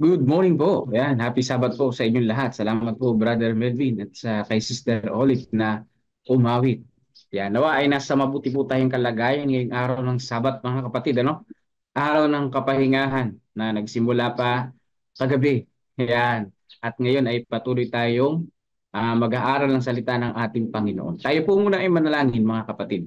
Good morning po. Ayan, happy Sabbath po sa inyong lahat. Salamat po, Brother Melvin at sa kay Sister Olive na umawit. Yan, nawa ay nasa mabuti po tayong kalagayan ngayong araw ng Sabat, mga kapatid, ano? Araw ng kapahingahan na nagsimula pa kagabi. Yan. At ngayon ay patuloy tayong mag-aaral ng salita ng ating Panginoon. Tayo po muna ay manalangin, mga kapatid.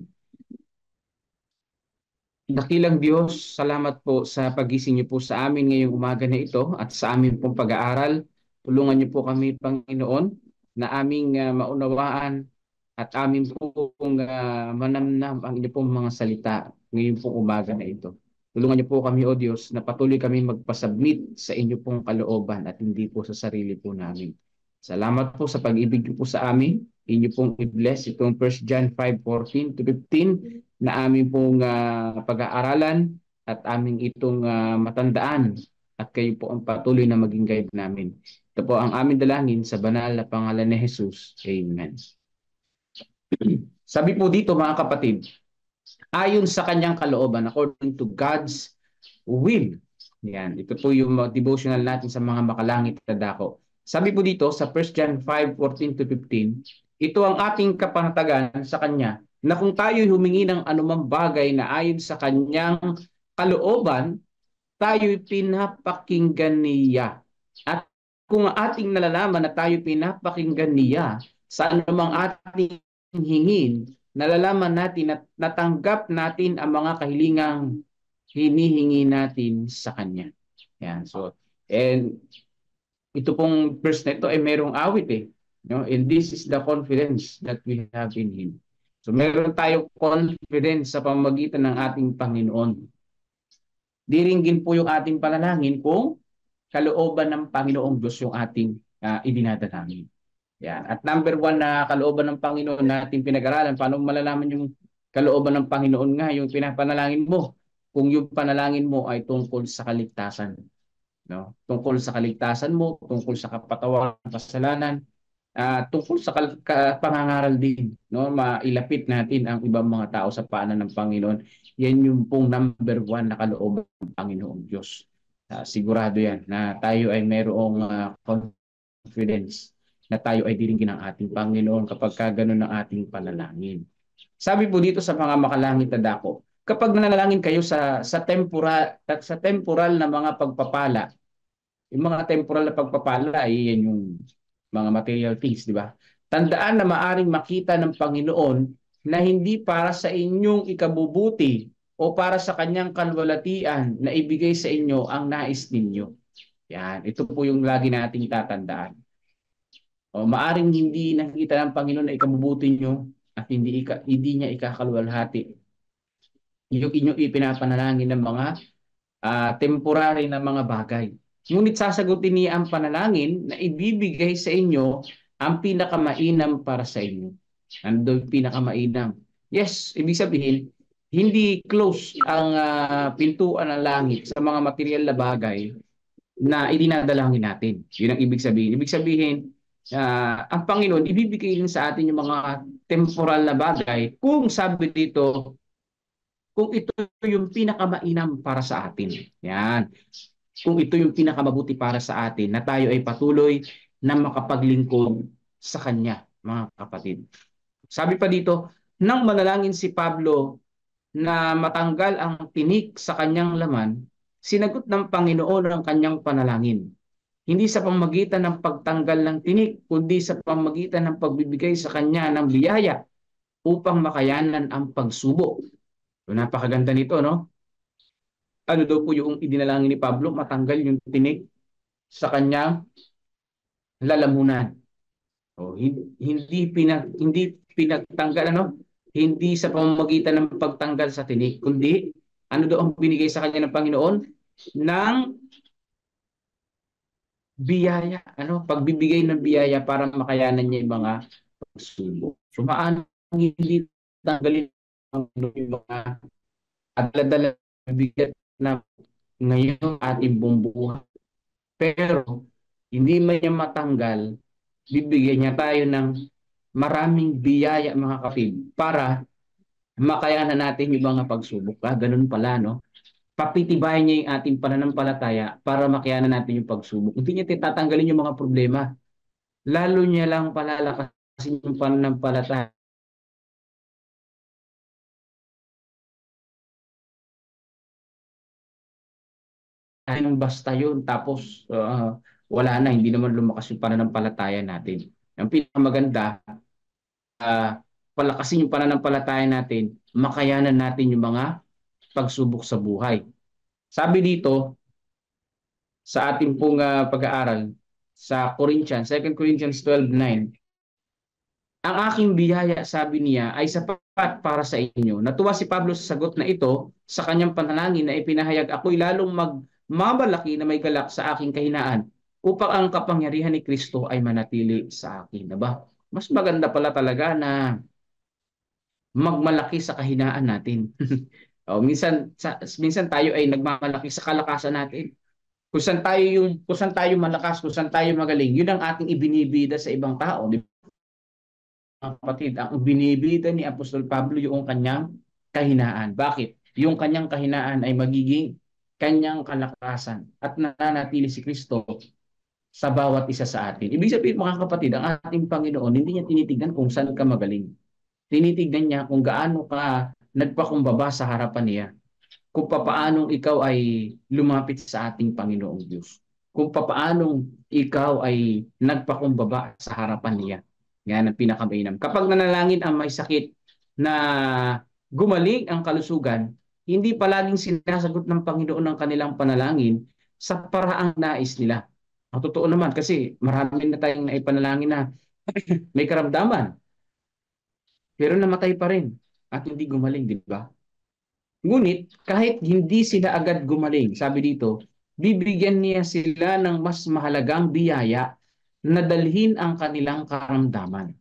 Dakilang Diyos, salamat po sa pagising niyo po sa amin ngayong umaga na ito at sa amin pong pag-aaral. Tulungan niyo po kami, Panginoon, na aming maunawaan at amin pong manamnam ang inyo pong mga salita ngayong pong umaga na ito. Tulungan niyo po kami, O Diyos, na patuloy kami magpasubmit sa inyo pong kalooban at hindi po sa sarili po namin. Salamat po sa pag-ibig niyo po sa amin. Inyo pong i-bless itong 1 John 5:14 to 15 na aming pong pag-aaralan at aming itong matandaan at kayo po ang patuloy na maging guide namin. Ito po ang aming dalangin sa banal na pangalan ni Jesus. Amen. Sabi po dito, mga kapatid, ayon sa kanyang kalooban, according to God's will. Yan, ito po yung devotional natin sa mga makalangit na dako. Sabi po dito sa 1 John 5:14 to 15, ito ang ating kapanatagan sa kanya na kung tayo'y humingi ng anumang bagay na ayon sa kanyang kalooban, tayo'y pinapakinggan niya. At kung ating nalalaman na tayo'y pinapakinggan niya sa anumang ating hingin, nalalaman natin at natanggap natin ang mga kahilingang hinihingi natin sa Kanya. Yan. So, and ito pong verse na ito ay merong awit eh. No? And this is the confidence that we have in Him. So, meron tayong confidence sa pamamagitan ng ating Panginoon. Diringgin po yung ating panalangin kung kalooban ng Panginoong Diyos yung ating idinadalangin. Yan. At number one na kalooban ng Panginoon natin pinag-aralan, paano malalaman yung kalooban ng Panginoon nga, yung pinapanalangin mo? Kung yung panalangin mo ay tungkol sa kaligtasan. No? Tungkol sa kaligtasan mo, tungkol sa kapatawaran ng kasalanan, tungkol sa pangangaral din. No? Mailapit natin ang ibang mga tao sa paanan ng Panginoon. Yan yung pong number one na kalooban ng Panginoong Diyos. Sigurado yan na tayo ay mayroong confidence na tayo ay diringgin ng ating Panginoon kapag kaganoon ng ating panalangin. Sabi po dito sa mga makalangit na dako, kapag nanalangin kayo sa temporal na mga pagpapala, yung mga temporal na pagpapala ay yan yung mga material things, di ba? Tandaan na maaring makita ng Panginoon na hindi para sa inyong ikabubuti o para sa kanyang kalwalatian na ibigay sa inyo ang nais ninyo. Yan, ito po yung lagi nating tatandaan. O maaring hindi nakikita ng Panginoon na ikabubuti nyo at hindi niya ikakalwalhati yung inyong ipinapanalangin ng mga temporary na mga bagay. Ngunit sasagutin niya ang panalangin na ibibigay sa inyo ang pinakamainam para sa inyo. Ano yung pinakamainam? Yes, ibig sabihin, hindi close ang pintuan ng langit sa mga material na bagay na idinadalangin natin. Yun ang ibig sabihin. Ibig sabihin, ang Panginoon, ibibigay din sa atin yung mga temporal na bagay kung sabi dito, kung ito yung pinakamainam para sa atin. Yan. Kung ito yung pinakamabuti para sa atin, na tayo ay patuloy na makapaglingkod sa Kanya, mga kapatid. Sabi pa dito, nang manalangin si Pablo na matanggal ang tinik sa kanyang laman, sinagot ng Panginoon ang kanyang panalangin. Hindi sa pamamagitan ng pagtanggal ng tinik, kundi sa pamamagitan ng pagbibigay sa kanya ng biyaya upang makayanan ang pagsubok. So, napakaganda nito, no? Ano daw po yung idinalangin ni Pablo? Matanggal yung tinik sa kanyang lalamunan. O, hindi pinagtanggal, ano? Hindi sa pamamagitan ng pagtanggal sa tinik, kundi ano daw ang binigay sa kanya ng Panginoon? Ng biyaya, ano? Pagbibigay ng biyaya para makayanan niya yung mga pagsubok. So, maano hindi tanggalin yung mga dala-dala bigat na ngayon ating buong buhay. Pero, hindi man niya matanggal, bibigyan niya tayo ng maraming biyaya, mga kapatid, para makayanan natin yung mga pagsubok. Ganun pala, no? papitibayan niya yung ating pananampalataya para makayanan natin yung pagsubok. Hindi niya tatanggalin yung mga problema. Lalo niya lang palalakasin yung pananampalataya ng basta yun. Tapos wala na, hindi naman lumakas yung pananampalataya natin. Ang pinakamaganda, palakasin yung pananampalataya natin, makayanan natin yung mga pagsubok sa buhay. Sabi dito, sa ating pong pag-aaral, sa Corinthians, 2 Corinthians 12:9, ang aking biyaya, sabi niya, ay sapat para sa inyo. Natuwa si Pablo sa sagot na ito sa kanyang panalangin na ipinahayag, ako'y lalong magmamalaki na may galak sa aking kahinaan upang ang kapangyarihan ni Kristo ay manatili sa akin. Diba? Mas maganda pala talaga na magmalaki sa kahinaan natin. Minsan tayo ay nagmamalaki sa kalakasan natin. Kung saan tayo malakas, kung saan tayo magaling, yun ang ating ibinibida sa ibang tao. Di kapatid, ang binibida ni Apostol Pablo yung kanyang kahinaan. Bakit? Yung kanyang kahinaan ay magiging kanyang kalakasan at nananatili si Kristo sa bawat isa sa atin. Ibig sabihin mga kapatid, ang ating Panginoon, hindi niya tinitignan kung saan ka magaling. Tinitignan niya kung gaano ka nagpakumbaba sa harapan niya. Kung papaanong ikaw ay lumapit sa ating Panginoong Diyos. Kung papaanong ikaw ay nagpakumbaba sa harapan niya. Yan ang pinakamainam. Kapag nanalangin ang may sakit na gumaling ang kalusugan, hindi palaging sinasagot ng Panginoon ang kanilang panalangin sa paraang nais nila. Ang totoo naman kasi marami na tayong naipanalangin na may karamdaman pero namatay pa rin at hindi gumaling, di ba? Ngunit kahit hindi sila agad gumaling, sabi dito, bibigyan niya sila ng mas mahalagang biyaya na dalhin ang kanilang karamdaman.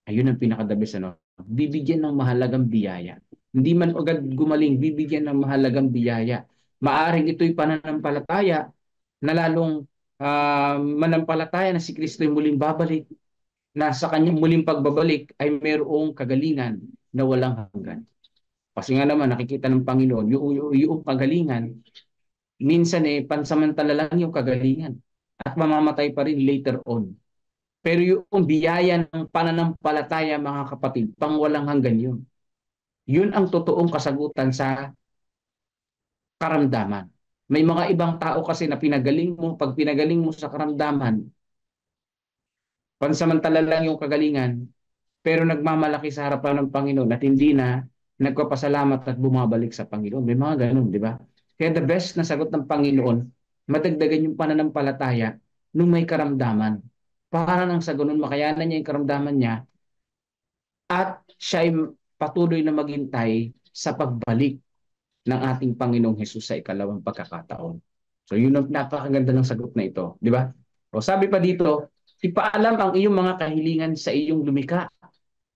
Ayun ang pinakadabis, ano? Bibigyan ng mahalagang biyaya. Hindi man agad gumaling, bibigyan ng mahalagang biyaya. Maaring ito'y pananampalataya na lalong manampalataya na si Kristo ay muling babalik, na sa kanyang muling pagbabalik ay mayroong kagalingan na walang hanggan. Kasi nga naman nakikita ng Panginoon yung kagalingan, minsan pansamantala lang yung kagalingan at mamamatay pa rin later on. Pero yung biyaya ng pananampalataya, mga kapatid, pang walang hanggan yun. Yun ang totoong kasagutan sa karamdaman. May mga ibang tao kasi na pinagaling mo, pag pinagaling mo sa karamdaman, pansamantala lang yung kagalingan, pero nagmamalaki sa harapan ng Panginoon at hindi na nagpapasalamat at bumabalik sa Panginoon. May mga ganun, di ba? Kaya the best na sagot ng Panginoon, madagdagan yung pananampalataya nung may karamdaman. Para nang sa ganun, makayanan niya yung karamdaman niya at siya ay patuloy na maghintay sa pagbalik ng ating Panginoong Hesus sa ikalawang pagkakataon. So yun ang napakaganda ng sagot na ito, di ba? O sabi pa dito, ipaalam ang iyong mga kahilingan sa iyong lumikha.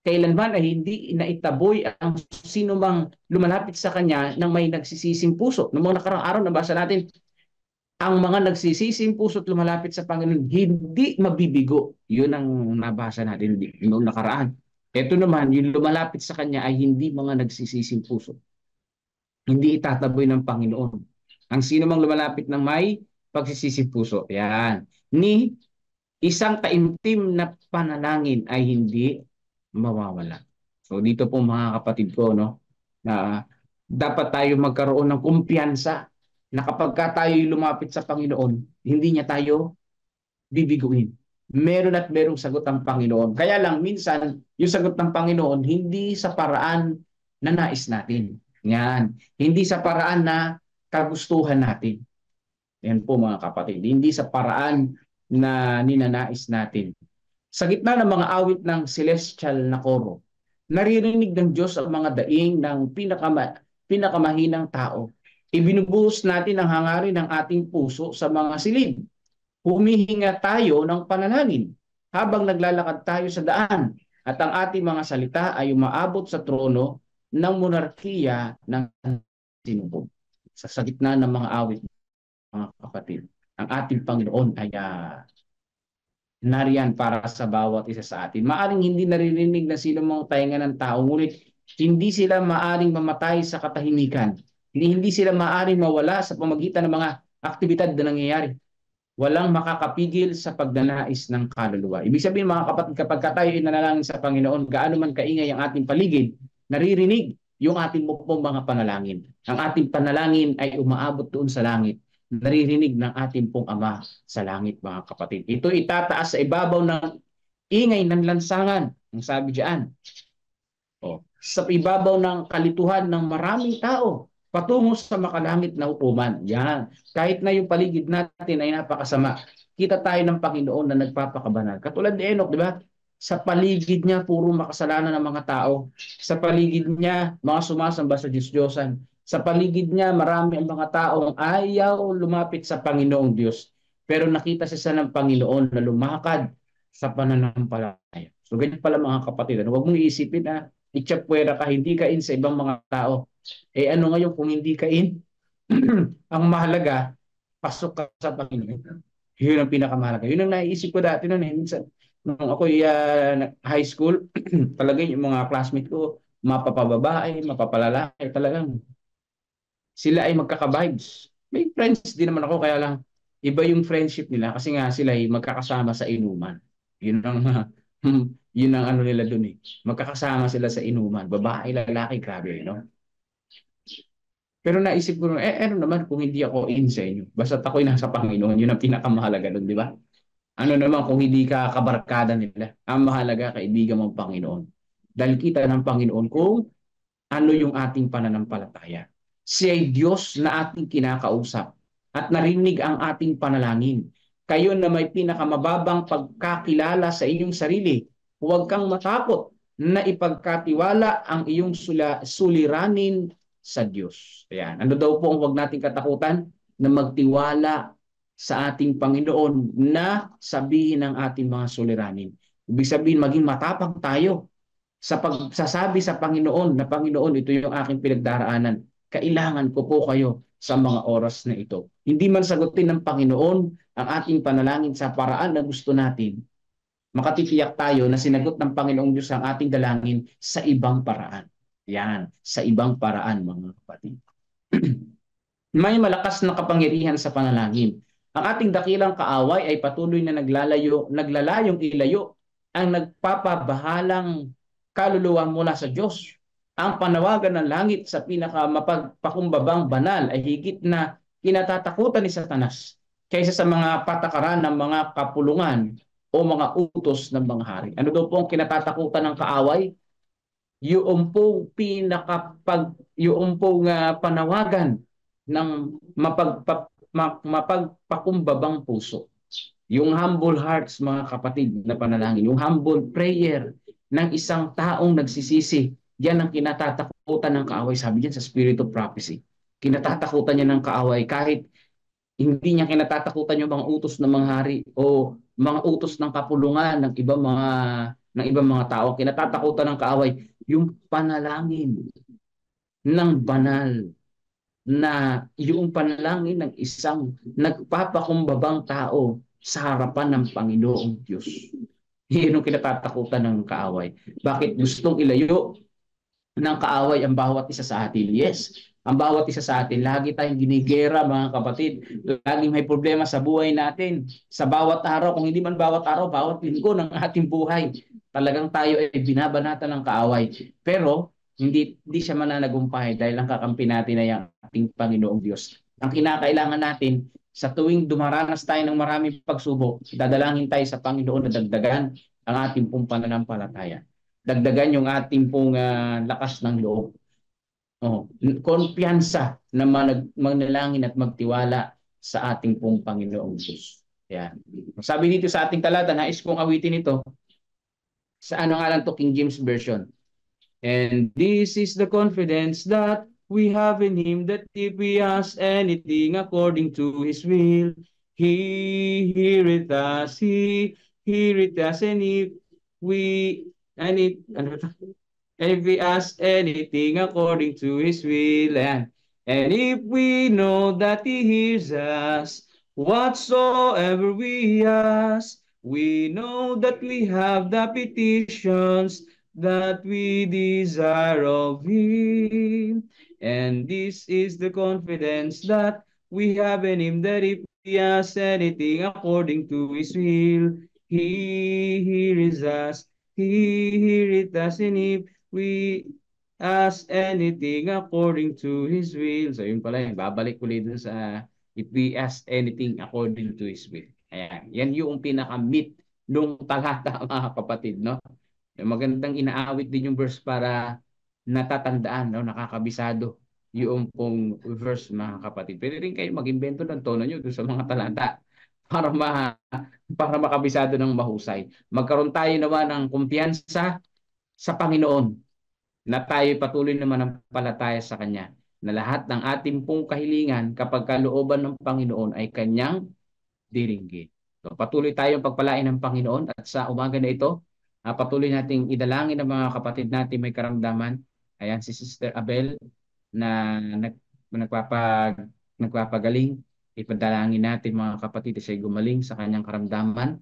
Kailanman ay hindi naitaboy ang sino mang lumalapit sa kanya ng may nagsisising puso. Noong mga nakarang araw, nabasa natin, ang mga nagsisising puso at lumalapit sa Panginoon, hindi mabibigo. Yun ang nabasa natin noong nakaraan. Ito naman, yung lumalapit sa kanya ay hindi mga nagsisising puso. Hindi itataboy ng Panginoon. Ang sino mang lumalapit ng may pagsisising puso. Yan. Ni isang taimtim na panalangin ay hindi mawawala. So dito po mga kapatid ko, no, na dapat tayo magkaroon ng kumpiyansa na kapag tayo lumapit sa Panginoon, hindi niya tayo bibiguin. Meron at merong sagot ang Panginoon. Kaya lang minsan, yung sagot ng Panginoon, hindi sa paraan na nais natin. Yan. Hindi sa paraan na kagustuhan natin. Yan po mga kapatid. Hindi sa paraan na ninanais natin. Sa gitna ng mga awit ng celestial na koro, naririnig ng Diyos ang mga daing ng pinakamahinang tao. Ibinubuhos natin ang hangarin ng ating puso sa mga silid. Humihinga tayo ng panalangin habang naglalakad tayo sa daan at ang ating mga salita ay umaabot sa trono ng monarkiya ng sinubog. Sa gitna ng mga awit, mga kapatid, ang ating Panginoon ay nariyan para sa bawat isa sa atin. Maaring hindi naririnig na sino mang tainga ng tao, ngunit hindi sila maaring mamatay sa katahimikan Hindi sila maaaring mawala sa pamagitan ng mga aktibidad na nangyayari. Walang makakapigil sa pagdanais ng kaluluwa. Ibig sabihin mga kapatid, kapag tayo ay nanalangin sa Panginoon, gaano man kaingay ang ating paligid, naririnig yung ating pong mga panalangin. Ang ating panalangin ay umaabot doon sa langit. Naririnig ng ating pong Ama sa langit, mga kapatid. Ito itataas sa ibabaw ng ingay ng lansangan. Ang sabi diyan, sa ibabaw ng kalituhan ng maraming tao patungo sa makalangit na hukuman. Yan. Kahit na yung paligid natin ay napakasama, kita tayo ng Panginoon na nagpapakabanal. Katulad ni Enoch, di ba? Sa paligid niya, puro makasalanan ng mga tao. Sa paligid niya, mga sumasamba sa Diyos-Diyosan. Sa paligid niya, marami ang mga taong ayaw lumapit sa Panginoong Diyos. Pero nakita siya ng Panginoon na lumakad sa pananampalataya. So ganyan pala mga kapatid. Huwag mong iisipin na itsapuwera ka, hindi ka in sa ibang mga tao. Eh ano ngayon kung hindi ka in? Ang mahalaga, pasok ka sa Panginoon. Yun ang pinakamahalaga. Yun ang naiisip ko dati noon. Minsan, nung ako high school, talaga yung mga classmate ko, mapapababae, mapapalalaki, talagang sila ay magkaka-vibes. May friends din naman ako, kaya lang iba yung friendship nila kasi nga sila ay magkakasama sa inuman. Yun ang yun ang ano nila doon eh. Magkakasama sila sa inuman. Babae, lalaki, grabe, no? Pero naisip ko, ano naman kung hindi ako in sa inyo? Basta ako'y nasa Panginoon, yun ang pinakamahalaga doon, di ba? Ano naman kung hindi ka kabarkada nila? Ang mahalaga, kaibigan mong Panginoon. Dahil kita ng Panginoon kung ano yung ating pananampalataya. Siya ay Diyos na ating kinakausap at narinig ang ating panalangin. Kayo na may pinakamababang pagkakilala sa inyong sarili, huwag kang matakot na ipagkatiwala ang iyong suliranin sa Diyos. Ayan. Ano daw po ang huwag nating katakutan? Na magtiwala sa ating Panginoon na sabihin ang ating mga suliranin. Ibig sabihin, maging matapang tayo sa pagsasabi sa Panginoon na Panginoon, ito yung aking pinagdaraanan. Kailangan ko po kayo sa mga oras na ito. Hindi man sagutin ng Panginoon ang ating panalangin sa paraan na gusto natin, makatitiyak tayo na sinagot ng Panginoong Diyos ang ating dalangin sa ibang paraan. Yan, sa ibang paraan mga kapatid. May malakas na kapangyarihan sa panalangin. Ang ating dakilang kaaway ay patuloy na naglalayong ilayo ang nagpapabahalang kaluluwa mula sa Diyos. Ang panawagan ng langit sa pinakamapagpakumbabang banal ay higit na kinatatakutan ni Satanas kaysa sa mga patakaran ng mga kapulungan o mga utos ng mga hari. Ano daw po ang kinatatakutan ng kaaway? Yung pong yung pong panawagan ng mapagpakumbabang puso. Yung humble hearts, mga kapatid na panalangin, yung humble prayer ng isang taong nagsisisi, yan ang kinatatakutan ng kaaway. Sabi diyan sa Spirit of Prophecy. Kinatatakutan niya ng kaaway kahit hindi niya kinatatakutan yung mga utos ng mga hari o mga utos ng kapulungan ng ibang mga tao. Kinatatakutan ng kaaway yung panalangin ng banal na yung panalangin ng isang nagpapakumbabang tao sa harapan ng Panginoong Diyos. Yan ang kinatatakutan ng kaaway. Bakit gustong ilayo ng kaaway ang bawat isa sa atin? Yes, ang bawat isa sa atin. Lagi tayong ginigera, mga kapatid. Laging may problema sa buhay natin. Sa bawat araw, kung hindi man bawat araw, bawat linggo ng ating buhay. Talagang tayo ay binabanatan ng kaaway. Pero hindi siya mananagumpay dahil ang kakampi natin ay ang ating Panginoong Diyos. Ang kinakailangan natin, sa tuwing dumaranas tayo ng maraming pagsubok, dadalangin tayo sa Panginoon na dagdagan ang ating pong pananampalataya. Dagdagan yung ating pong lakas ng loob. Kumpiyansa na manalangin at magtiwala sa ating pong Panginoong Diyos. Yan. Sabi dito sa ating talata, nais kong awitin ito sa ano nga lang to, King James Version. And this is the confidence that we have in Him, that if we ask anything according to His will, He heareth us. He heareth us. And if we ask anything according to His will, and if we know that He hears us, whatsoever we ask, we know that we have the petitions that we desire of Him. And this is the confidence that we have in Him, that if we ask anything according to His will, He hears us. He heareth us, and if we ask anything according to His will. So yun pala yun, babalik ulit dun sa if we ask anything according to His will. Ayan, yan yung pinaka-meat nung talata mga kapatid, no? Yung magandang inaawit din yung verse para natatandaan, no? Nakakabisado yung pong verse mga kapatid. Pwede rin kayo mag-invento ng tono nyo doon sa mga talata para para makabisado ng mahusay. Magkaroon tayo naman ng kumpiyansa sa Panginoon na tayo patuloy naman ang palataya sa Kanya, na lahat ng ating pong kahilingan kapag kalooban ng Panginoon ay Kanyang diringgin. So, patuloy tayong pagpalain ng Panginoon at sa umaga na ito, patuloy nating idalangin ang mga kapatid natin may karamdaman. Ayan, si Sister Abel na nagpapagaling. Ipadalangin natin mga kapatid siya gumaling sa kanyang karamdaman.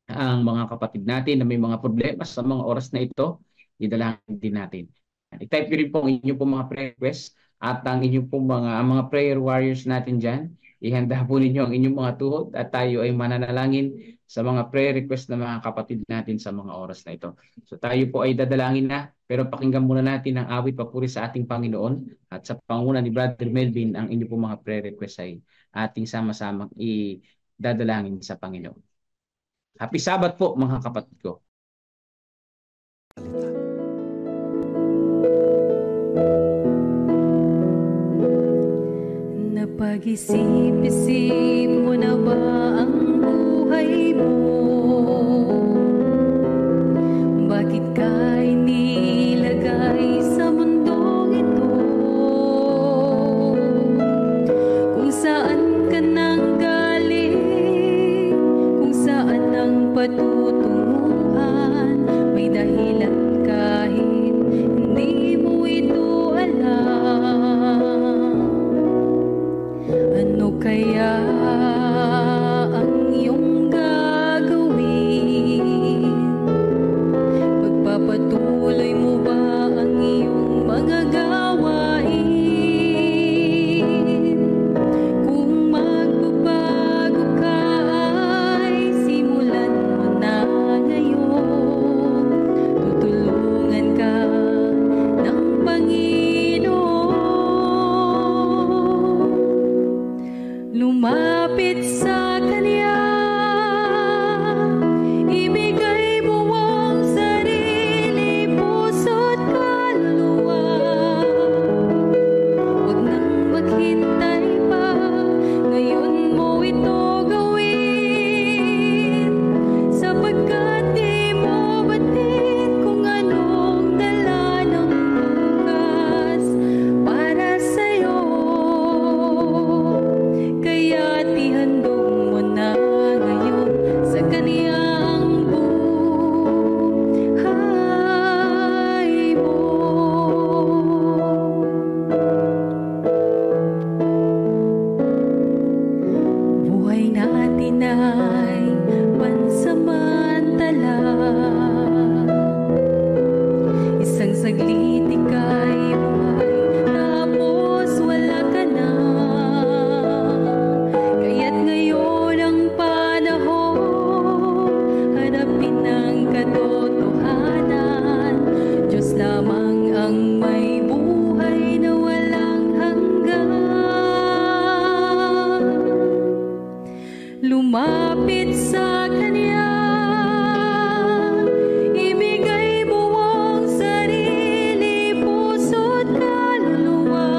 Ang mga kapatid natin na may mga problema sa mga oras na ito, idalangin din natin. I-type nyo rin po ang inyong pong mga prayer requests at ang inyong pong mga prayer warriors natin dyan. Ihanda po ninyo ang inyong mga tuhod at tayo ay mananalangin sa mga prayer requests ng mga kapatid natin sa mga oras na ito. So tayo po ay dadalangin na, pero pakinggan muna natin ang awit papuri sa ating Panginoon at sa panguna ni Brother Melvin, ang inyong pong mga prayer requests ay ating sama-samang idadalangin sa Panginoon. Happy Sabbath po mga kapatid ko. Napag-isip-isip mo na ba ang buhay mo? Bakit ka inilagay sa mundong ito? Kung saan ka nang galing, kung saan ang patutunguhan, may dahilan kahit hindi mo ito alam. Ano kaya ang iyong gagawin? Pagpapatuloy mo ba ang iyong mga gawain? Kung magbabago ka ay simulan mo na ngayon. Tutulungan ka ng Panginoon. Lumapit sa Kanya, ibigay mo ang sarili, puso't kaluluwa. Huwag nang maghintay pa, ngayon mo ito gawin, sapagkat di mo batid kung anong dala ng bukas para sa'yo. Kaya't ihandog mo na ngayon sa Kaniyang buhay mo. Buhay natin ay pansamantala. Isang saglit ika'y buhay, tapos wala ka na. Kaya't ngayon ang panahon, hanapin ang katotohanan. Diyos lamang ang may buhay na walang hanggan. Lumapit sa Kanya, ibigay mo ang sarili, puso't kaluluwa.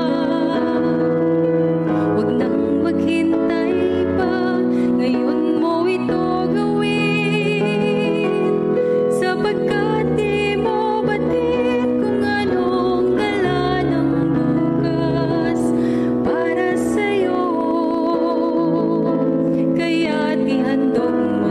Huwag nang maghintay pa, ngayon mo ito gawin, sapagkat di mo batid kung anong dala ng bukas para sa'yo. Kaya't ihandog mo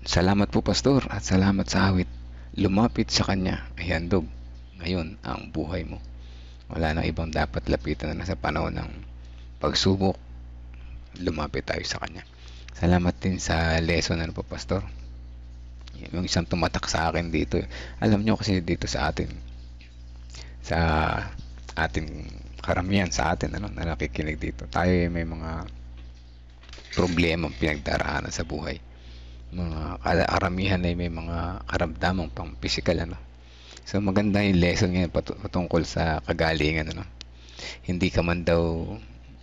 Salamat po, Pastor, at salamat sa awit. Lumapit sa Kanya ay handog. Ngayon ang buhay mo. Wala nang ibang dapat lapitan na sa panahon ng pagsubok. Lumapit tayo sa Kanya. Salamat din sa lesson po, Pastor. Yung isang tumatak sa akin dito. Alam nyo kasi dito sa atin, sa ating karamihan sa atin na nakikinig dito, tayo may mga problema pinagdaraanan sa buhay. Mga karamihan ay may mga karamdamang pang physical So maganda yung lesson ngayon patungkol sa kagalingan Hindi ka man daw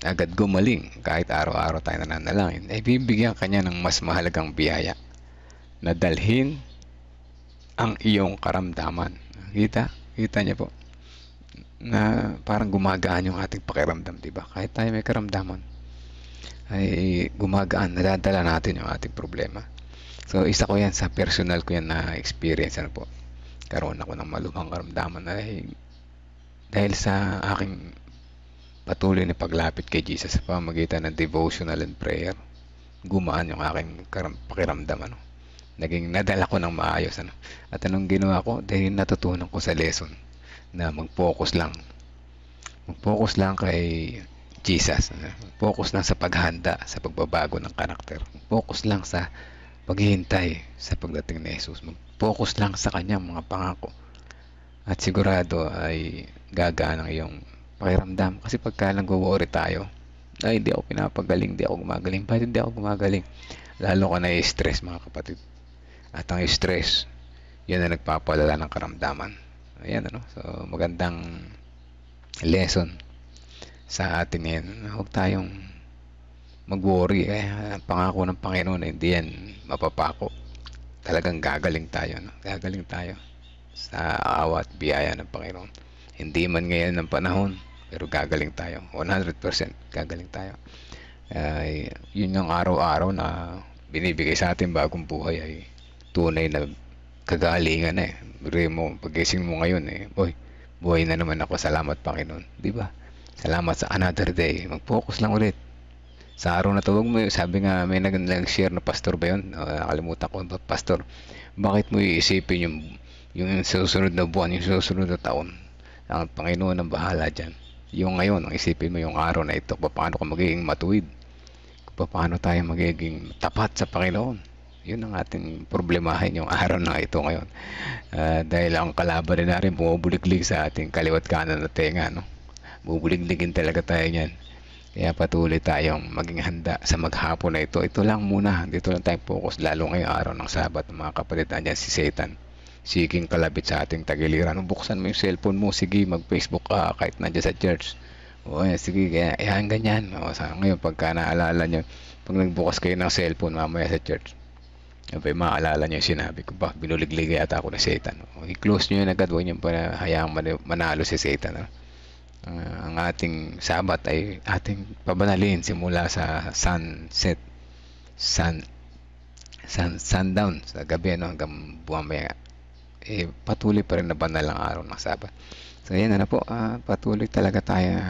agad gumaling kahit araw-araw tayo nananalangin, ay bibigyan kanya ng mas mahalagang biyaya na dalhin ang iyong karamdaman. Kita niyo po na parang gumagaan yung ating pakiramdam, diba? Kahit tayo may karamdaman ay gumagaan, nadadala natin yung ating problema. So isa ko yan sa personal ko yan na experience po. Karoon ako ng malubhang karamdaman dahil sa aking patuloy na paglapit kay Jesus sa pamamagitan ng devotional and prayer. Gumaan yung aking pakiramdam Naging nadala ko ng maayos At anong ginawa ko? Dahil natutunan ko sa lesson na mag-focus lang kay Jesus. Focus lang sa paghanda, sa pagbabago ng karakter. Focus lang sa paghihintay sa pagdating ni Jesus. Mag-focus lang sa kanyang mga pangako. At sigurado ay gagaan ang iyong pakiramdam. Kasi pagka nag-worry tayo, ay hindi ako pinapagaling, hindi ako gumagaling. Bakit hindi ako gumagaling? Lalo ka na-stress, mga kapatid. At ang stress, yan na nagpapalala ng karamdaman. Ayan So magandang lesson sa atin ngayon. Huwag tayong mag-worry. Ang pangako ng Panginoon hindi yan mapapako. Talagang gagaling tayo. Gagaling tayo sa awa at biyaya ng Panginoon. Hindi man ngayon ng panahon, pero gagaling tayo. 100% gagaling tayo. Yun yung araw-araw na binibigay sa atin bagong buhay ay tunay na kagalingan Bigay mo, pagising mo ngayon buhay na naman ako. Salamat, Panginoon. Diba? Salamat sa another day. Mag-focus lang ulit. Sa araw na tawag mo, sabi nga, may nag-share na pastor ba yun? Nakalimutan ko, pastor, bakit mo iisipin yung susunod na buwan, yung susunod na taon? Ang Panginoon ang bahala dyan. Yung ngayon, ang isipin mo yung araw na ito, paano ka magiging matuwid? Paano tayo magiging tapat sa Panginoon? Yun ang ating problemahin yung araw na ito ngayon. Dahil ang kalaban rin natin bumubuliglig sa ating kaliwat kanan na tenga. Bubuligligin talaga tayo niyan. Kaya patuloy tayong maging handa sa maghapon na ito. Ito lang muna. Dito lang tayo focus. Lalo ngayong araw ng Sabat, mga kapatid, andyan si Satan. Seeking kalabit sa ating tagiliran. Buksan mo yung cellphone mo. Sige, mag-Facebook ka kahit nandiyan sa church. Sige, kaya ganyan. Ngayon, pagka naalala nyo, pag nagbukas kayo ng cellphone mamaya sa church, maalala nyo yung sinabi ko, binuliglig yata ako ng Satan. I-close nyo yun agad. Huwag nyo pa hayaang manalo si Satan. Ang ating Sabat ay ating pabanalin simula sa sundown sa gabi hanggang buwamaya. Patuloy pa rin na banal ang araw ng Sabat. So yan po, patuloy talaga tayo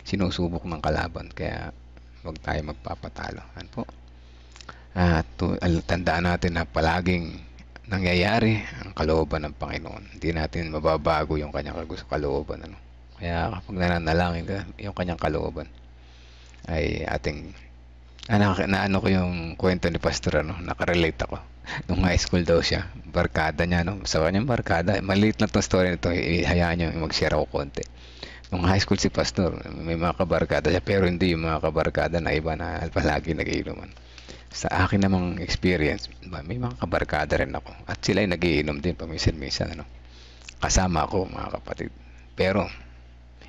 sinusubok ng kalaban, kaya huwag tayo magpapatalo. Ano po? Tandaan natin na palaging nangyayari ang kalooban ng Panginoon. Hindi natin mababago yung kanyang kalooban. Kaya kapag nananalangin ka, yung kanyang kalooban ay ating naano ko yung kwento ni Pastor, nakarelate ako. Nung high school daw siya, barkada niya, sa kanyang barkada, maliit lang itong story nito, hayaan niyo mag-share ako konti. Nung high school si Pastor, may mga kabarkada siya, pero hindi yung mga kabarkada na iba na palagi nagiinuman. Sa akin namang experience, may mga kabarkada rin ako. At sila ay nagiinom din paminsan-minsan. Kasama ako, mga kapatid. Pero,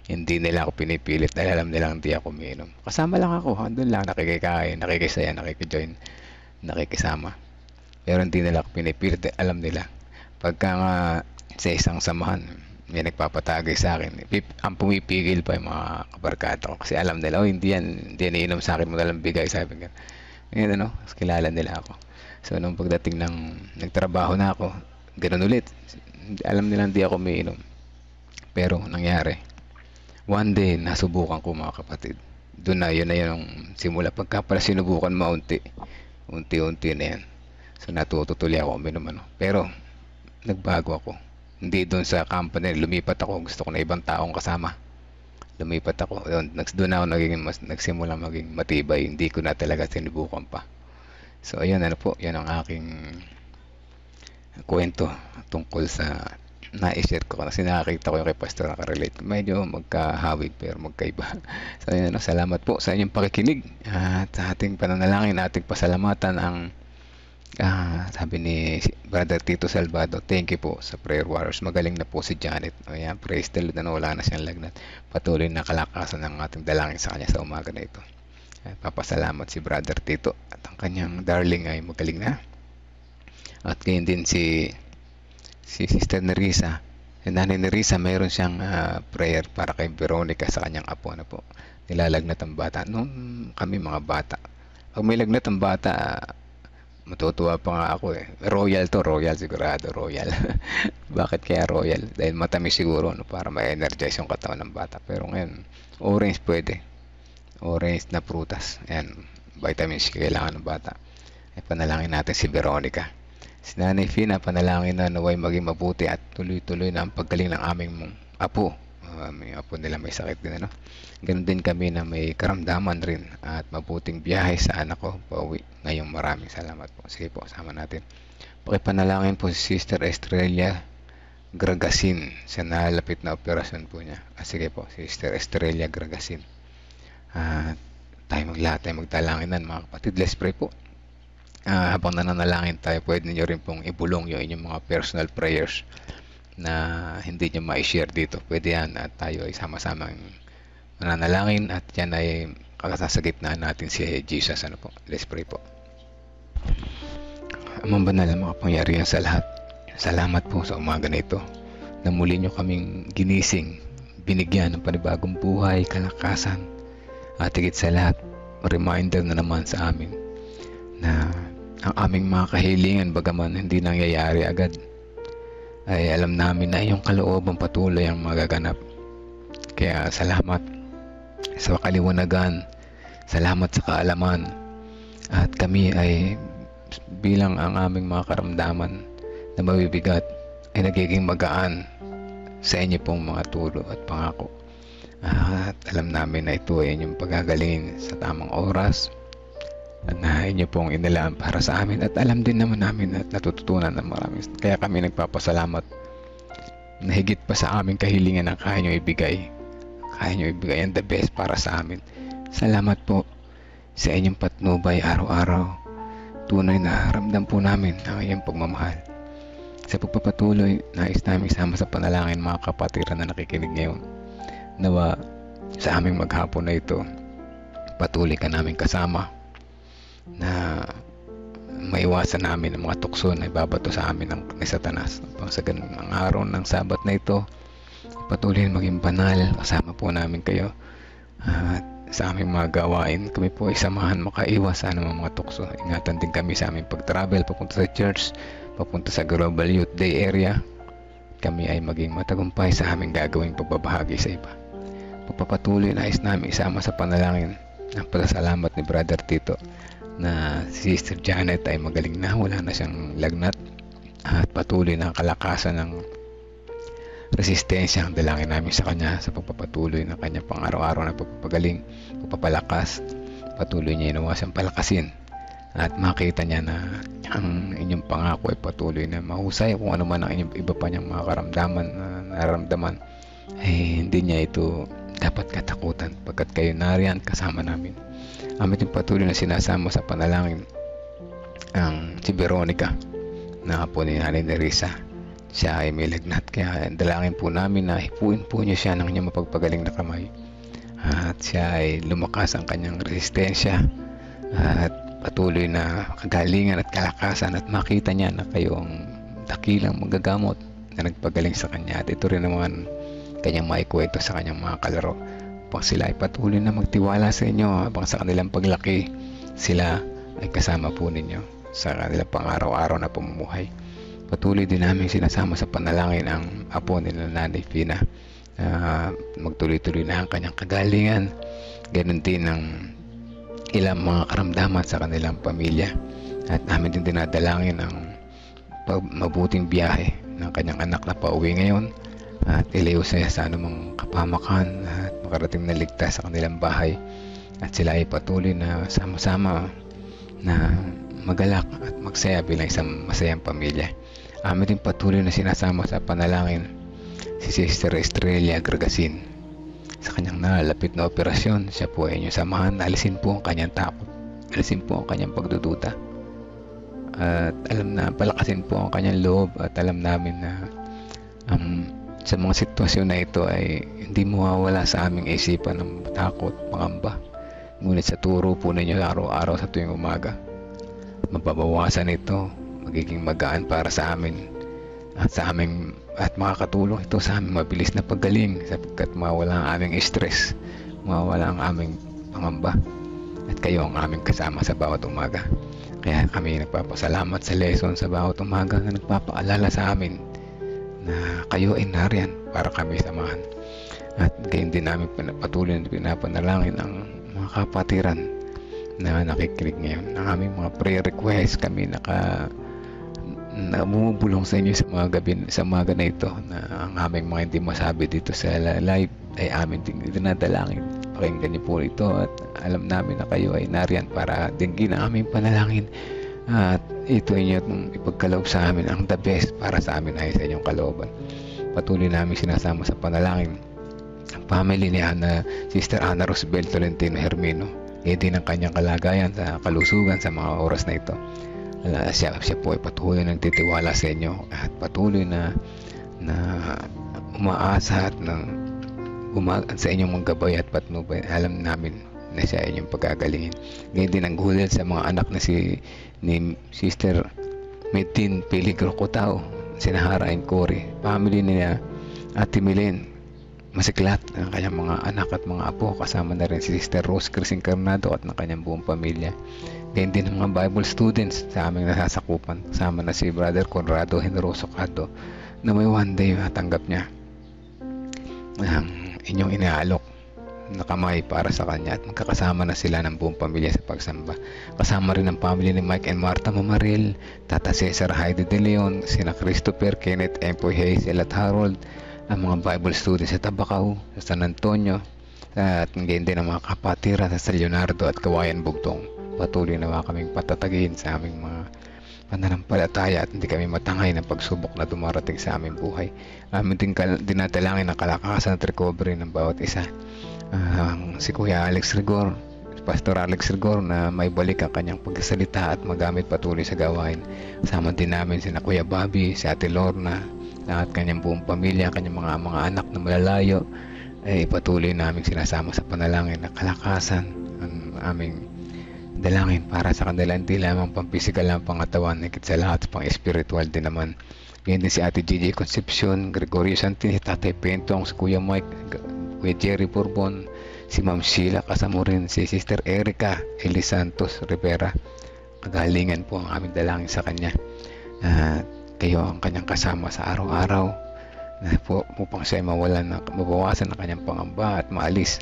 hindi nila ako pinipilit dahil alam nilang hindi ako umiinom. Kasama lang ako. Andun lang, nakikikain, nakikisaya, nakikijoin, nakikisama. Pero hindi nila ako pinipilit dahil alam nila. Pagka nga sa isang samahan, may nagpapatagay sa akin, ang pumipigil pa yung mga kabarkada ko. Kasi alam nila, hindi yan iinom sa akin, mo nalang bigay, sabi nga. Ngayon kilala nila ako. So nung pagdating ng nagtrabaho na ako, ganoon ulit. Alam nila hindi ako umiinom. Pero nangyari, one day nasubukan ko, mga kapatid. Doon na yun yung simula. Pagka pala sinubukan unti-unti na yan. So natututuloy ako uminom ano. Pero nagbago ako. Hindi doon sa company, lumipat ako. Gusto ko na ibang taong kasama. Lumipat ako. Doon ako nagsimula maging matibay. Hindi ko na talaga sinubukan pa. So ayun, ano po, yan ang aking kwento tungkol sa na-share ko kasi nakakita ko yung kay Pastor nakarelate. Medyo magkahawig pero magkaiba. So ayun, salamat po sa inyong pakikinig at sa ating pananalangin, ating pasalamatan ang sabi ni Brother Tito Salvado, thank you po sa prayer warriors. Magaling na po si Janet. Ayan, praise the Lord na wala na siyang lagnat. Patuloy na kalakasan ng ating dalangin sa kanya sa umaga na ito. Papasalamat si Brother Tito at ang kanyang darling ay magaling na. At ngayon din si Sister Nerissa. Si Nanay Nerissa, mayroon siyang prayer para kay Veronica sa kanyang apo na po. Nilalagnat ang bata. Noong kami mga bata. Pag may lagnat ang bata, matutuwa pa nga ako eh. Royal to, royal sigurado, royal. Bakit kaya royal? Dahil matamis siguro, no, para ma-energize yung katawan ng bata. Pero ngayon, orange pwede. Orange na prutas. Ayan, vitamin C kailangan ng bata. Ay panalangin natin si Veronica. Si Nanay Fina, panalangin na naway maging mabuti at tuloy-tuloy na ang paggaling ng aming apo. May apo nila may sakit din, ano? Ganun din kami na may karamdaman rin at mabuting biyahe sa anak ko pauwi ngayong. Maraming salamat po. Sige po, sama natin. Pakipanalangin po si Sister Estrella Gragasin sa nalapit na operasyon po niya. Sige po, Sister Estrella Gragasin. Tayo magdalanginan mga kapatid. Let's pray po. Habang nananalangin tayo, pwede niyo rin pong ibulong yung inyong mga personal prayers na hindi nyo ma-share dito. Pwede yan at tayo ay sama-samang mananalangin at yan ay kakasasagitnaan natin si Jesus. Ano po? Let's pray po. Amang banal na makapangyarihan sa lahat, salamat po sa umaga na ito na muli nyo kaming ginising, binigyan ng panibagong buhay, kalakasan at higit sa lahat, reminder na naman sa amin na ang aming mga kahilingan bagaman hindi nangyayari agad, ay alam namin na iyong kalooban patuloy ang magaganap. Kaya salamat sa kaliwanagan, salamat sa kaalaman, at kami ay bilang ang aming mga karamdaman na mabibigat ay nagiging magaan sa inyo pong mga tulo at pangako. At alam namin na ito ay inyong pagagalingin sa tamang oras at na inyo pong inilaan para sa amin, at alam din naman namin at natututunan ng marami. Kaya kami nagpapasalamat na higit pa sa aming kahilingan na kaya nyo ibigay. Kaya nyo ibigay ang the best para sa amin. Salamat po sa inyong patnubay araw-araw. Tunay na ramdam po namin ang iyong pagmamahal. Sa pagpapatuloy, nais namin sama sa panalangin mga kapatiran na nakikinig ngayon. Nawa sa aming maghapon na ito, patuloy ka namin kasama na maiwasan namin ang mga tukso na ibabato sa amin ni Satanas. Sa ganun ang araw ng Sabat na ito, patuloy maging banal, kasama po namin kayo at sa aming mga gawain kami po ay samahan makaiwas sa anumang mga tukso. Ingatan din kami sa aming pag-travel papunta sa church, papunta sa Global Youth Day area. Kami ay maging matagumpay sa aming gagawing pagbabahagi sa iba. Pagpapatuloy, nais namin isama sa panalangin ang pasasalamat ni Brother Tito na si Sister Janet ay magaling na, wala na siyang lagnat at patuloy na kalakasan ng resistensya ang dalangin namin sa kanya sa pagpapatuloy ng kanya pang araw-araw na pagpapagaling, pagpapalakas. Patuloy niya inawasang palakasin at makita niya na ang inyong pangako ay patuloy na mahusay. Kung ano man ang inyong iba pa niyang mga karamdaman na nararamdaman, ay hindi niya ito dapat katakutan pagkat kayo nariyan kasama namin. Amin yung patuloy na sinasama sa panalangin ang si Veronica na po ni Nanay Nerissa. Siya ay may lagnat, kaya dalangin po namin na hipuin po niyo siya ng inyong mapagpagaling na kamay at siya ay lumakas ang kanyang resistensya at patuloy na kagalingan at kalakasan at makita niya na kayo ang dakilang magagamot na nagpagaling sa kanya. At ito rin naman kanyang maikwento sa kanyang mga kalaro upang sila ay patuloy na magtiwala sa inyo habang sa kanilang paglaki sila ay kasama po ninyo sa kanilang pang-araw-araw na pamumuhay. Patuloy din namin sinasama sa panalangin ang apo nila Nanay Fina. Magtuloy-tuloy na ang kanyang kagalingan. Ganon din ang ilang mga karamdaman sa kanilang pamilya. At namin din dinadalangin ang mabuting biyahe ng kanyang anak na pauwi ngayon, at ilayo siya sa anumang kapamakan at makarating na ligtas sa kanilang bahay, at sila ay patuloy na sama-sama na magalak at magsaya bilang isang masayang pamilya. Amin din patuloy na sinasama sa panalangin si Sister Estrella Gragasin sa kanyang nalalapit na operasyon. Siya po ay inyong samahan. Alisin po ang kanyang takot, alisin po ang kanyang pagdududa, at alam na palakasin po ang kanyang loob. At alam namin na sa mga sitwasyon na ito ay hindi mawawala sa aming isipan ng takot, pangamba. Ngunit sa turo po ninyo araw-araw sa tuwing umaga, mababawasan ito, magiging magaan para sa amin at makakatulong ito sa aming mabilis na paggaling, sapagkat mawawala ang aming stress, mawawala ang aming pangamba, at kayo ang aming kasama sa bawat umaga. Kaya kami nagpapasalamat sa lesson sa bawat umaga na nagpapaalala sa amin na kayo ay nariyan para kami samahan. At gayon din namin patuloy na pinapanalangin ang mga kapatiran na nakikinig ngayon. Ang aming mga prayer request, kami na bumubulong sa inyo sa umaga na ito, na ang aming mga hindi masabi dito sa live ay amin din dinadalangin. Pakinggan niyo po ito, at alam namin na kayo ay nariyan para dinggin ang aming panalangin, at ito inyong ipagkaloob sa amin ang the best para sa amin ay sa inyong kalooban. Patuloy namin sinasama sa panalangin ang family ni Sister Ana Rosbel Tolentino Hermino, din ang kanyang kalagayan sa kalusugan sa mga oras na ito. Siya po ay patuloy na nagtitiwala sa inyo, at patuloy na umaasa at sa inyong mga gabay at patnubay. Alam namin na siya ay inyong pagagalingin. Ngayon din ang gulil sa mga anak na ni Sister Medin Peligro Cotao, Sinahara and Cory, family niya Ate Milen Masiklat, ang kanyang mga anak at mga apo, kasama na rin si Sister Rose Cris Encarnado at ng kanyang buong pamilya. Ganyan din ang mga Bible students sa aming nasasakupan, kasama na si Brother Conrado Generoso Cado, na may one day matanggap niya ang inyong inaalok na kamay para sa kanya, at magkakasama na sila ng buong pamilya sa pagsamba. Kasama rin ang family ni Mike and Martha Mamaril, Tata Cesar Heidi De Leon, sina Christopher, Kenneth, Empoy, Hazel at Harold, ang mga Bible students sa Tabacao, sa San Antonio, at ngayon din ang mga kapatiran sa San Leonardo at Kawayan Bugtong. Patuloy na kaming patatagin sa aming mga pananampalataya, at hindi kami matangay ng pagsubok na dumarating sa aming buhay. Amin din dinadalangin ang kalakasan at recovery ng bawat isa. Si Kuya Alex Rigor, Pastor Alex Rigor, na may balik ang kanyang pagsasalita at magamit patuloy sa gawain. Kasama din namin si Kuya Bobby, si Ate Lorna, at kanyang buong pamilya, kanyang mga anak na malalayo, ay patuloy namin sinasama sa panalangin na kalakasan ang aming dalangin para sa kanila, hindi lamang pang-physical lang pangatawan, higit sa lahat pang spiritual din naman. Ganyan din si Ate Gigi Concepcion, Gregorio Santin, si Tatay Pentong, si Kuya Mike, Kuya Jerry Bourbon, si Ma'am Sheila, kasama rin si Sister Erica Eli Santos Rivera. Kagalingan po ang aming dalangin sa kanya. Kayo ang kanyang kasama sa araw-araw, na upang siya mabawasan ang kanyang pangamba at maalis,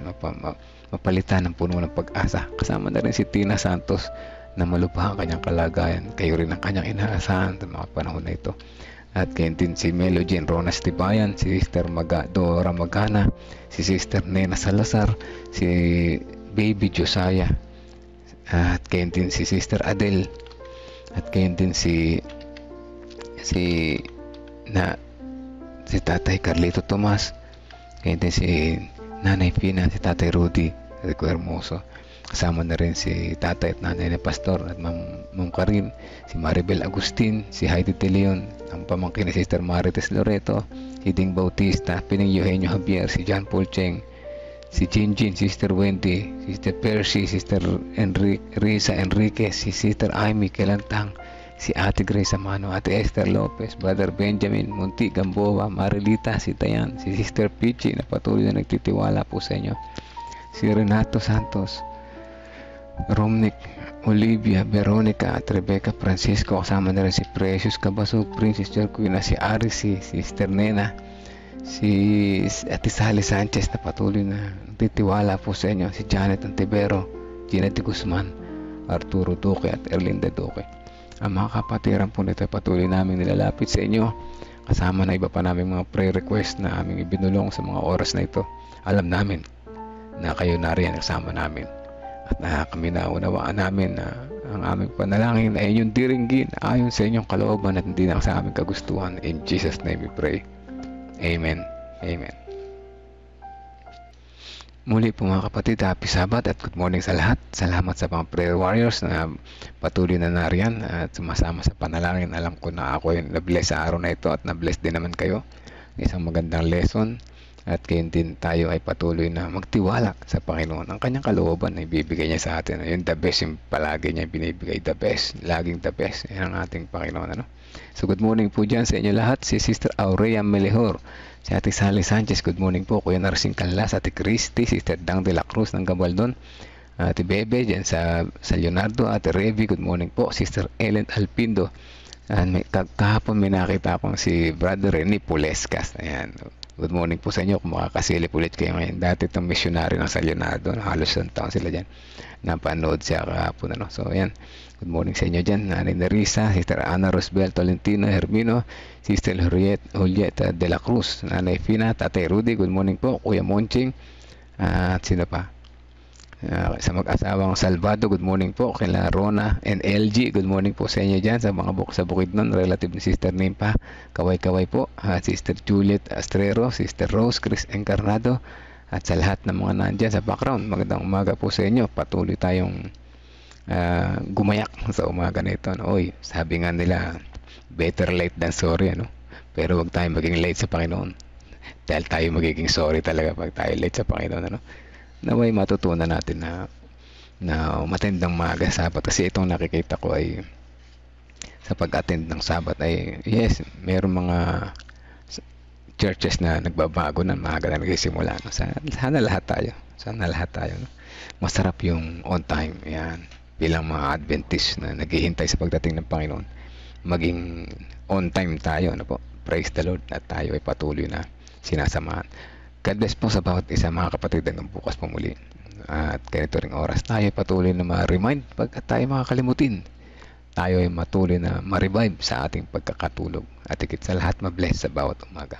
mapalitan ng puno ng pag-asa. Kasama na rin si Tina Santos na malubha ang kanyang kalagayan. Kayo rin ang kanyang inaasahan sa mga panahon na ito. At kayo din si Melody Ronas Tibayan, si Sister Dora Magana, si Sister Nena Salazar, si Baby Josiah, at kayo din si Sister Adele, at kayo din si Tatay Carlito Tomas, kayo din si Nanay Pina, si Tatay Rudy Rico Hermoso. Kasama na rin si Tatay at Nanay na Pastor at Ma'am Karim, si Maribel Agustin, si Heidi De Leon, ang pamangkin ni Sister Marites Loreto, si Ding Bautista, Pining Eugenio Javier, si John Paul Cheng, si Jinjin, Sister Wendy, Sister Percy, Sister Risa Enriquez, si Sister Amy Kelantang, si Ate Grace Amano, Ate Esther Lopez, Brother Benjamin Munti Gamboa, Marilita, si Tayan, si Sister Pichi na patuloy na nagtitiwala po sa inyo, si Renato Santos, Romnick, Olivia, Veronica at Rebecca Francisco. Kasama na rin si Precious Cabasog, Princess Jerquina, si Arisi, si Sister Nena, si Ate Sally Sanchez na patuloy na nagtitiwala po sa inyo, si Janet Antivero, Gina de Guzman, Arturo Duque at Erlinda Duque. Ang mga kapatiran po nito patuloy namin nilalapit sa inyo, kasama na iba pa namin mga prayer request na aming ibinulong sa mga oras na ito. Alam namin na kayo nariyan kasama namin, at na kami naunawaan namin na ang aming panalangin ay inyong diringgin ayon sa inyong kalooban at hindi na sa aming kagustuhan. In Jesus' name we pray. Amen. Amen. Muli po mga kapatid, happy Sabbath at good morning sa lahat. Salamat sa mga prayer warriors na patuloy na nariyan at sumasama sa panalangin. Alam ko na ako yung na-bless sa araw na ito at na-bless din naman kayo. Isang magandang lesson, at kayo din tayo ay patuloy na magtiwala sa Panginoon. Ang kanyang kalooban na ibibigay niya sa atin. Yung the best, yung palagi niya binibigay, the best. Laging the best. Yan ang ating Panginoon. Ano? So good morning po dyan sa inyo lahat. Si Sister Aurea Melejor, si Ate Sally Sanchez, good morning po. Kuya Narsing Canlas, Ate Christy, Sister Dang de la Cruz ng Gabaldon, Ate Bebe dyan sa Leonardo, Ate Revi, good morning po. Sister Ellen Alpindo, kahapon may nakita akong si Brother Rene Pulescas. Ayan, good morning po sa inyo. Kung makakasilip ulit kayo ngayon, dati itong missionary ng San Leonardo, halos 1 taon sila dyan, napanood siya kahapon. Ano? So ayan, good morning sa inyo dyan. Nanay Narisa, Sister Ana Rosbel Tolentino Hermino, Sister Julieta de la Cruz, Nanay Fina, Tatay Rudy, good morning po. Kuya Monching, at sino pa? Sa mag-asawang Salvado, good morning po. Kila Rona and LG, good morning po sa inyo dyan. Sa mga sa Bukidnon, relative ni Sister Nimpa, kaway-kaway po. Sister Juliet Astrero, Sister Rose Chris Encarnado, at sa lahat ng mga nandyan sa background, magandang umaga po sa inyo. Patuloy tayong gumayak sa umaga na ito. Oy, sabi nga nila, better late than sorry, ano? Pero wag tayong maging late sa Panginoon, dahil tayo magiging sorry talaga pag tayo late sa Panginoon, ano? Naway matutunan natin na matindang maaga Sabat, kasi itong nakikita ko ay sa pag-attend ng Sabat ay yes, mayroong mga churches na nagbabago na maaga na nagsisimula, no? Sana lahat tayo, no? Masarap yung on time. Yan, bilang mga Adventist na naghihintay sa pagdating ng Panginoon, maging on time tayo, ano po? Praise the Lord, at tayo ay patuloy na sinasamahan. God bless po sa bawat isa mga kapatid, hanggang bukas po muli. At ganito ring oras tayo patuloy na ma-remind pagkat tayo makakalimutin. Tayo ay matuloy na ma-revive sa ating pagkakatulog. At higit sa lahat, ma-bless sa bawat umaga.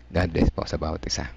God bless po sa bawat isa.